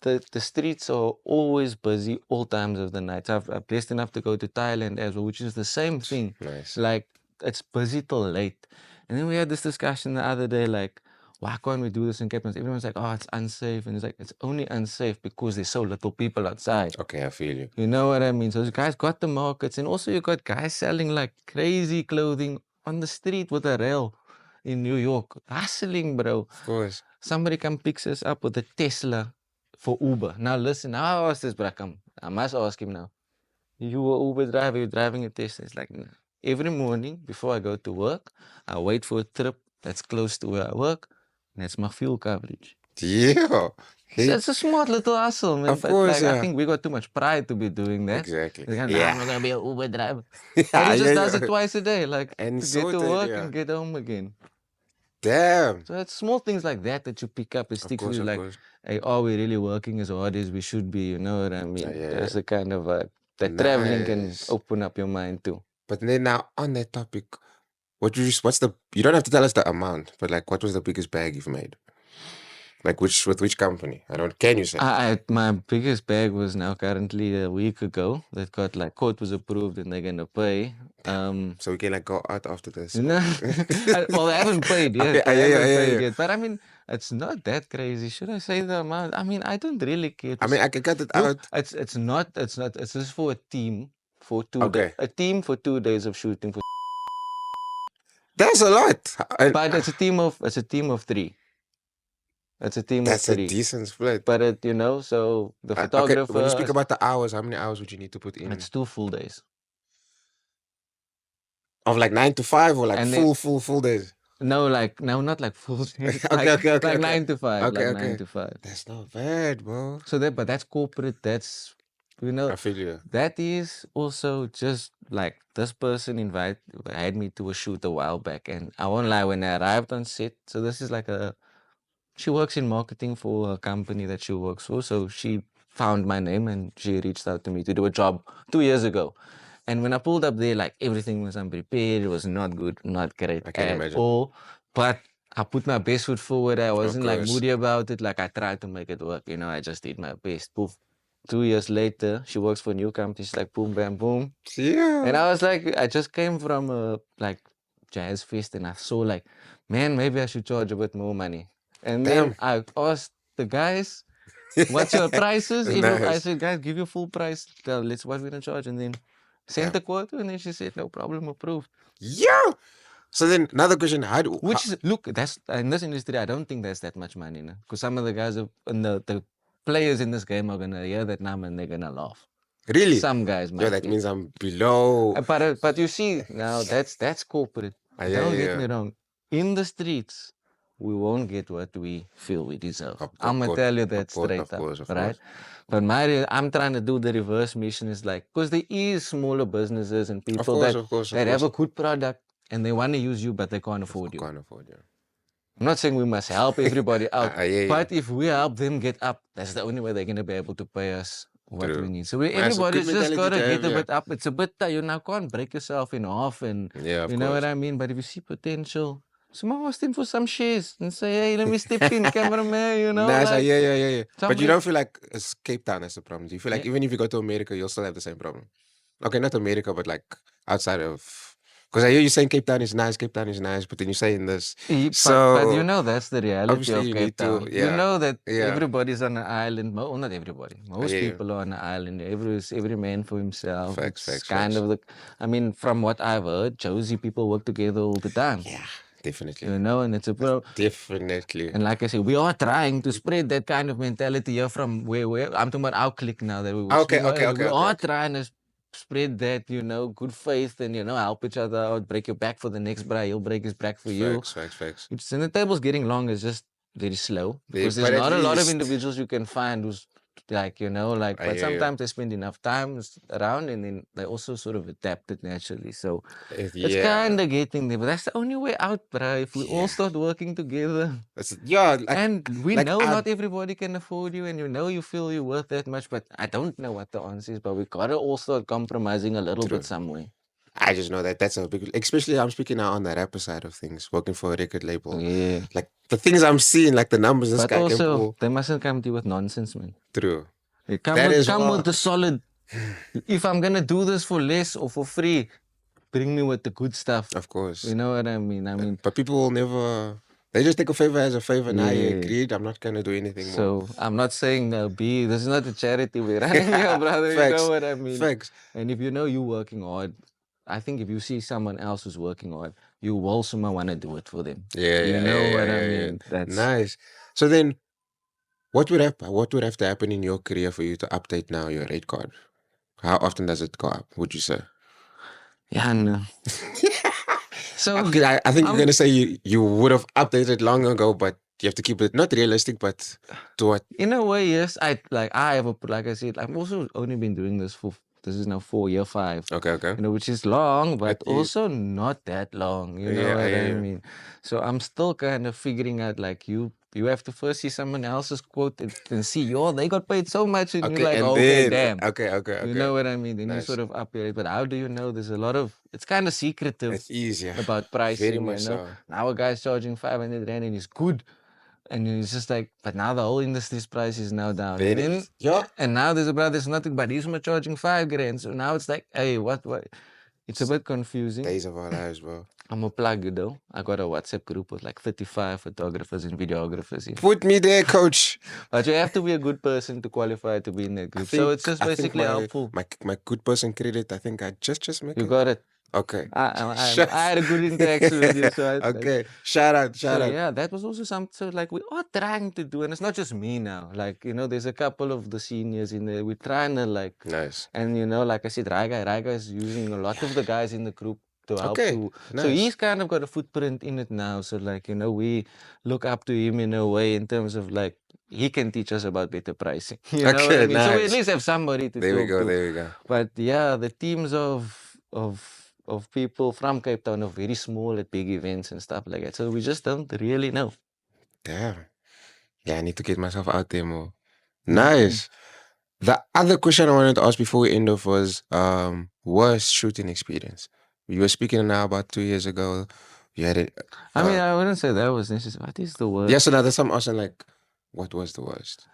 the streets are always busy all times of the night. I'm blessed enough to go to Thailand as well, which is the same thing. Nice. Like it's busy till late. And then we had this discussion the other day, like, why can't we do this in Cape Town? Everyone's like, oh, it's unsafe. And it's like, it's only unsafe because there's so little people outside. Okay, I feel you. You know what I mean? So those guys got the markets, and also you got guys selling like crazy clothing on the street with a rail in New York. Hustling, bro. Of course. Somebody come picks us up with a Tesla for Uber. Now listen, how I asked this Brakam. I must ask him now. You were Uber driver, you're driving a Tesla. It's like, every morning before I go to work, I wait for a trip that's close to where I work. That's my fuel coverage. Yeah. It's a smart little hustle, man. Of course, I think we got too much pride to be doing that. Exactly. I'm not gonna be an Uber driver. But he just does it twice a day, like and to get to work and get home again. Damn. So it's small things like that you pick up and stick with you. Like, hey, are we really working as hard as we should be? You know what I mean? That's the kind of that traveling can open up your mind too. But then now on that topic, you don't have to tell us the amount, but like what was the biggest bag you've made? Like with which company? Can you say? My biggest bag was now currently a week ago that got like court was approved and they're gonna pay. So we can like go out after this. No, well, they haven't paid yet. Yeah. But I mean, it's not that crazy. Should I say the amount? I mean, I don't really care. I mean, I can cut it out. It's not. It's just for a team for 2 days. A team for 2 days of shooting for. That's a lot. But it's a team of 3. It's a team of 3. That's a decent split. But so the photographer. Okay, when you speak about the hours, how many hours would you need to put in? It's 2 full days. Of like 9 to 5 or like full days? No, not like full days. Okay. Like 9 to 5. Okay. 9 to 5. That's not bad, bro. So but that's corporate. That's I feel you. That is also just like this person had me to a shoot a while back, and I won't lie, when I arrived on set, so this is she works in marketing for a company that she works for, so she found my name and she reached out to me to do a job 2 years ago. And when I pulled up there, like everything was unprepared, it was not good, not great at all. But I put my best foot forward. I wasn't like moody about it. Like I tried to make it work, I just did my best. Poof. 2 years later, she works for a new company. She's like, boom, bam, boom. Yeah. And I was like, I just came from a jazz fest, and I saw like, man, maybe I should charge a bit more money. And then I asked the guys, what's your prices? Nice. I said, guys, give you full price. Let's what we're gonna charge, and then sent the quote, and then she said, no problem, approved. Yeah. So then another question, in this industry, I don't think there's that much money, because some of the guys and the players in this game are gonna hear that number and they're gonna laugh. Really? Some guys might that be. means I'm below. But you see, now that's corporate. Don't get me wrong. In the streets, we won't get what we feel we deserve. I'm gonna tell you that straight up, right? But I'm trying to do the reverse mission is like, because there is smaller businesses and people that have a good product and they want to use you, but they can't afford you. I'm not saying we must help everybody out, but if we help them get up, that's the only way they're gonna be able to pay us what we need. So everybody's just gotta get a bit up. It's a bit you now can't break yourself in half, and you know what I mean. But if you see potential, someone ask him for some shares and say, "Hey, let me step in, cameraman." You know, like, yeah. But you don't feel like it's Cape Town is the problem. Do you feel like even if you go to America, you'll still have the same problem? Okay, not America, but like outside of. Because I hear you saying Cape Town is nice, but then you're saying this. But you know that's the reality of you Cape need to, Town. You know that everybody's on an island. Well, not everybody. Most people are on an island. Every man for himself. Facts. Kind of the. I mean, from what I've heard, Josie people work together all the time. Yeah, definitely. You know, and it's a pro. Definitely. And like I said, we are trying to spread that kind of mentality here from where I'm talking about our clique now that we work. We are trying to spread that, you know, good faith and, you know, help each other out, break your back for the next bra, he'll break his back for you. Facts. It's, and the table's getting long, it's just very slow. Because there's not a lot of individuals you can find who's like, you know, like, but sometimes they spend enough time around and then they also sort of adapt it naturally. So it's kind of getting there, but that's the only way out, bro. If we all start working together. And we know not everybody can afford you, and you know you feel you're worth that much, but I don't know what the answer is, but we gotta all start compromising a little bit somewhere. I just know that's a big, especially I'm speaking now on the rapper side of things, working for a record label. Yeah. Like the things I'm seeing, like the numbers this but guy also, can pull. They mustn't come to you with nonsense, man. True. Come with the solid. If I'm gonna do this for less or for free, bring me with the good stuff. Of course. You know what I mean? But people will never. They just take a favor as a favor. Now you agreed. I'm not gonna do anything more. So I'm not saying this is not a charity we're running here, brother. You know what I mean? Facts. And if you know you're working hard, I think if you see someone else who's working hard, you will also want to do it for them. You know what I mean? That's nice. So then, what would have to happen in your career for you to update now your rate card? How often does it go up? Would you say? Yeah, no. So I think you're gonna say you would have updated long ago, but you have to keep it not realistic, but to what? In a way, yes. I have like I said, I've also only been doing this is now year 5. Okay. You know, which is long, but also not that long. You know what I mean? So I'm still kind of figuring out like you have to first see someone else's quote and see, they got paid so much, and you're like, okay, damn. Okay. You know what I mean? Then you sort of up it. But how do you know? There's a lot of, it's kind of secretive. It's easier About pricing. Very much so. Now a guy's charging 500 rand and he's good. And it's just like, but now the whole industry's price is now down. And now there's nothing but he's charging 5 grand. So now it's like, hey, what? It's a bit confusing. Days of our lives, bro. I'm a plug you though. I got a WhatsApp group with like 35 photographers and videographers in. Put me there, coach. But you have to be a good person to qualify to be in that group. So it's just basically helpful. My good person credit, I think I just make it. You got it. Okay. I had a good interaction with you. So okay. Shout out. Yeah, that was also something. So like we are trying to do, and it's not just me now. Like, you know, there's a couple of the seniors in there. We're trying to like. Nice. And you know, like I said, Raiga is using a lot of the guys in the group to help too. Nice. So he's kind of got a footprint in it now. So like, you know, we look up to him in a way in terms of like he can teach us about better pricing. You know what I mean? Nice. So we at least have somebody to talk to. There we go. But yeah, the teams of people from Cape Town are very small at big events and stuff like that. So we just don't really know. Damn. Yeah, I need to get myself out there more. Nice. The other question I wanted to ask before we end off was worst shooting experience. You were speaking now about 2 years ago. You had it. I mean, I wouldn't say that was necessary. What is the worst? Yeah, so now there's some asking like, what was the worst?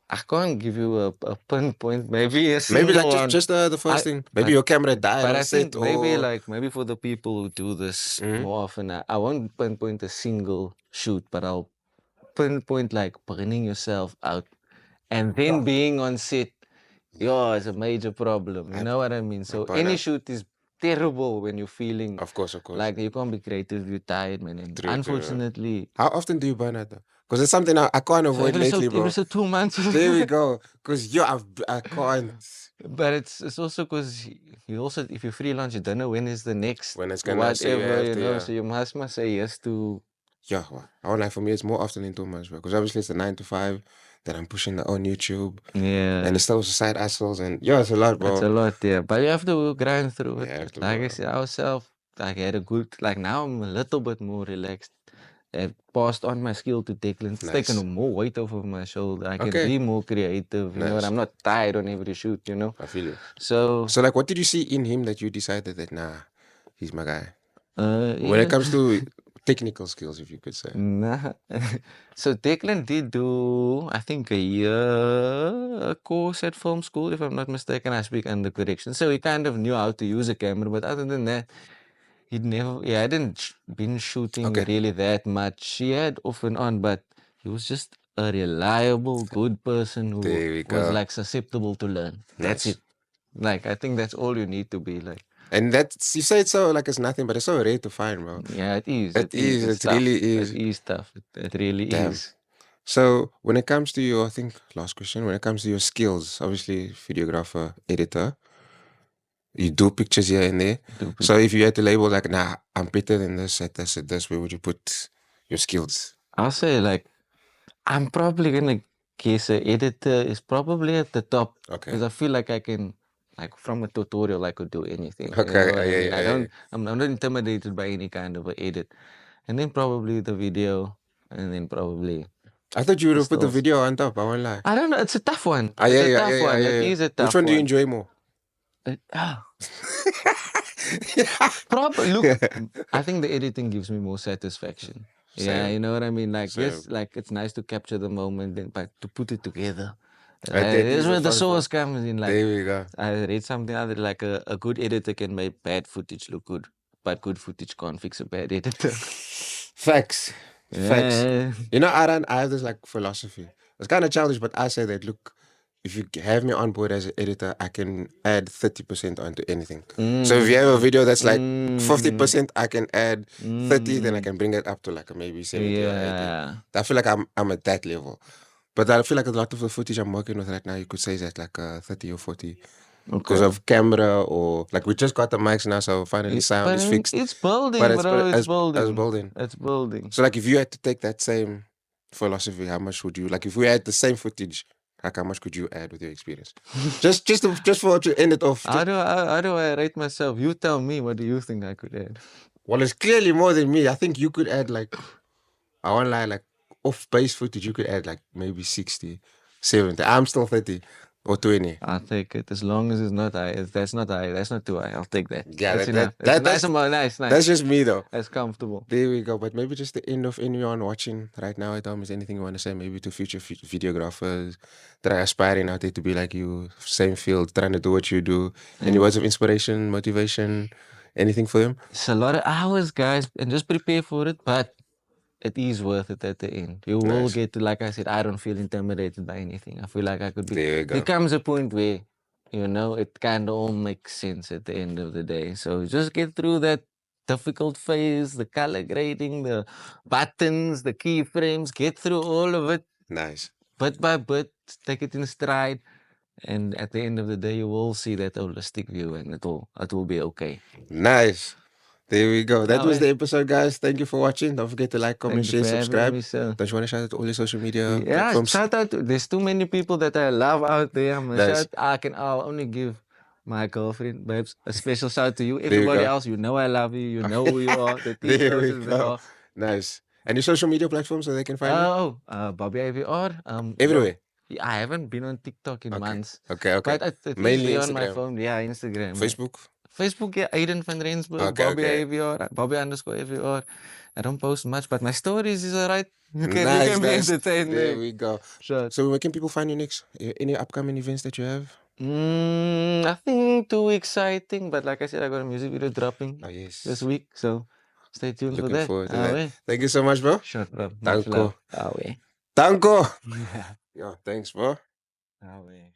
I can't give you a pinpoint. Maybe a single like just the first thing. Maybe your camera died. But I think maybe for the people who do this more often, I won't pinpoint a single shoot, but I'll pinpoint like burning yourself out and then being on set. It's a major problem. You know what I mean? So any shoot is terrible when you're feeling. Of course. Like you can't be creative. You're tired, man. And unfortunately. How often do you burn out though? Because it's something I can't avoid lately, bro. Every 2 months. There we go. Because I can't. But it's also because you also, if you freelance, you don't know when is the next When it's gonna say you whatever, have you to, know. yeah. So you must say yes to. Yeah, well, I won't lie, for me, it's more often than 2 months, bro. Because obviously it's a 9 to 5 that I'm pushing on YouTube. Yeah. And it's still side hustles. And yeah, it's a lot, bro. It's a lot, yeah. But you have to grind through Yeah, it. have to, Like bro. I said, ourselves, like I had a good, like now I'm a little bit more relaxed. I've passed on my skill to Declan. It's taken Nice. more weight off of my shoulder. I can Okay. be more creative. You know what? Nice. I'm not tired on every shoot, you know? I feel you. So, So, like, what did you see in him that you decided that, nah, he's my guy? When it yeah. comes to technical skills, if you could say. Nah. So Declan did do, I think, a course at film school, if I'm not mistaken. I speak under correction. So he kind of knew how to use a camera, but other than that, he hadn't been shooting Okay. really that much. He had off and on, but he was just a reliable, good person who There we was go. like susceptible to learn. That's Nice. it. Like I think that's all you need to be like. And that's, you say it's so like it's nothing, but it's so rare to find, bro. Yeah, it is. It is. It's It tough. really is. It is tough. It really Damn. is. So when it comes to your, I think, last question, when it comes to your skills, obviously videographer, editor, you do pictures here and there. So if you had to label like, nah, I'm better than this at this at this, where would you put your skills? I'll say like I'm probably gonna guess a editor is probably at the top Okay. because I feel like I can, like from a tutorial I could do anything. You Okay. know what I Yeah, mean? yeah, I yeah. don't. I'm not intimidated by any kind of a edit, and then probably the video, and then probably. I thought you would have put the stills. video on top. I won't lie. I don't know. It's a tough one. Ah, It's yeah, a yeah, tough yeah, yeah, one. yeah, It yeah. is a tough Which one do you one. enjoy more? Look, I think the editing gives me more satisfaction. Yeah, Same. you know what I mean? Like, Same. yes, like it's nice to capture the moment, but to put it together. That This is is the where the fun source part. comes in. Like, There we go. I read something other like a good editor can make bad footage look good, but good footage can't fix a bad editor. Facts. Facts. Yeah. You know, I have this like philosophy. It's kind of childish, but I say that look, if you have me on board as an editor, I can add 30% onto anything. So if you have a video that's like 50%, I can add 30, then I can bring it up to like a maybe 70 or 80. Yeah. I feel like I'm at that level. But I feel like a lot of the footage I'm working with right now, you could say is at like 30 or 40. Because Okay. of camera or like we just got the mics now, so finally sound is fixed. It's building, But it's bro. It's as building. building. It's building. So like if you had to take that same philosophy, how much would you like if we had the same footage, like how much could you add with your experience? just for to end it off. How do I rate myself? You tell me. What do you think I could add? Well, it's clearly more than me. I think you could add like I won't lie, like off base footage, you could add like maybe 60, 70. I'm still 30 or 20. I'll take it as long as it's not high. That's not high. That's not too high. I'll take that. Yeah, that's that- enough. that- That's that's- nice. That's just me though. That's comfortable. There we go. But maybe just the end of anyone watching right now at home, is anything you want to say? Maybe to future videographers that are aspiring out there to be like you, same field, trying to do what you do. Any words of inspiration, motivation, anything for them? It's a lot of hours, guys, and just prepare for it. But it is worth it at the end. You will Nice. get to, like I said, I don't feel intimidated by anything. I feel like I could be. There we go. There comes a point where, you know, it kind of all makes sense at the end of the day. So just get through that difficult phase, the color grading, the buttons, the keyframes, get through all of it Nice. bit by bit, take it in stride. And at the end of the day, you will see that holistic view and it will be okay. Nice. There we go. That Now, was the episode, guys. Thank you for watching. Don't forget to like, comment, thank you share, for having subscribe. me, sir. Don't you want to shout out to all your social media Yeah, platforms? shout out to, there's too many people that I love out there. Nice. I'll only give my girlfriend, babes, a special shout out to you. you Everybody go. else, you know I love you. You know who you are. The There we t-shirts there go. are. Nice. And your social media platforms so they can find you? Bobby AVR. Everywhere. Yeah, I haven't been on TikTok in months. Okay. But it is Mainly there on my Instagram. phone. Yeah, Instagram. Facebook? Facebook, yeah, Aiden van Rensburg, Okay, Bobby okay. AVR, Bobby underscore AVR. I don't post much, but my stories is alright. You can Nice, be nice. entertained There there. we go. Sure. So where can people find you next? Any upcoming events that you have? Nothing too exciting, but like I said, I got a music video dropping Oh, yes. this week, so stay tuned for Looking that. forward to that. Thank you so much, bro. Sure, bro. Danko. Awe. Danko. Yo, thanks, bro. Awe.